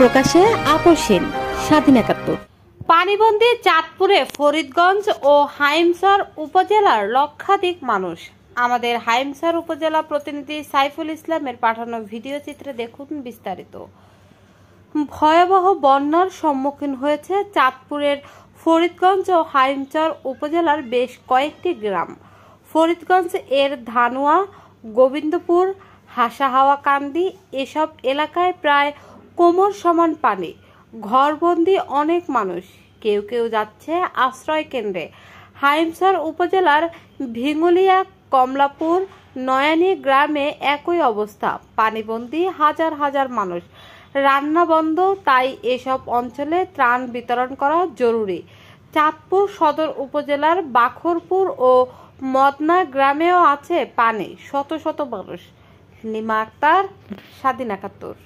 প্রকাশে আপোষহীন। স্বাধীন ৭১। পানিবন্দী চাঁদপুরে ফরিদগঞ্জ ও হাইমচর উপজেলার লক্ষাধিক মানুষ। আমাদের হাইমচর উপজেলা প্রতিনিধি সাইফুল ইসলামের পাঠানো ভিডিও চিত্রে দেখুন বিস্তারিত। ভয়াবহ বন্যার সম্মুখীন হয়েছে চাঁদপুরের ফরিদগঞ্জ ও হাইমচর উপজেলার বেশ কয়েকটি গ্রাম। ফরিদগঞ্জ এর ধানুয়া, গোবিন্দপুর, হাসাহাওয়াকান্দি এসব এলাকায় প্রায় কোমর সমান পানি। ঘরবন্দি অনেক মানুষ, কেউ কেউ যাচ্ছে আশ্রয় কেন্দ্রে। হাইমচর উপজেলার ভিঙ্গুলিয়া, কমলাপুর, নয়ানী গ্রামে একই অবস্থা। পানিবন্দী হাজার হাজার মানুষ, রান্না বন্ধ। তাই এসব অঞ্চলে ত্রাণ বিতরণ করা জরুরি। চাঁদপুর সদর উপজেলার বাখরপুর ও মদনা গ্রামেও আছে পানি। শত শত মানুষ। লিমা আক্তার, স্বাধীন ৭১।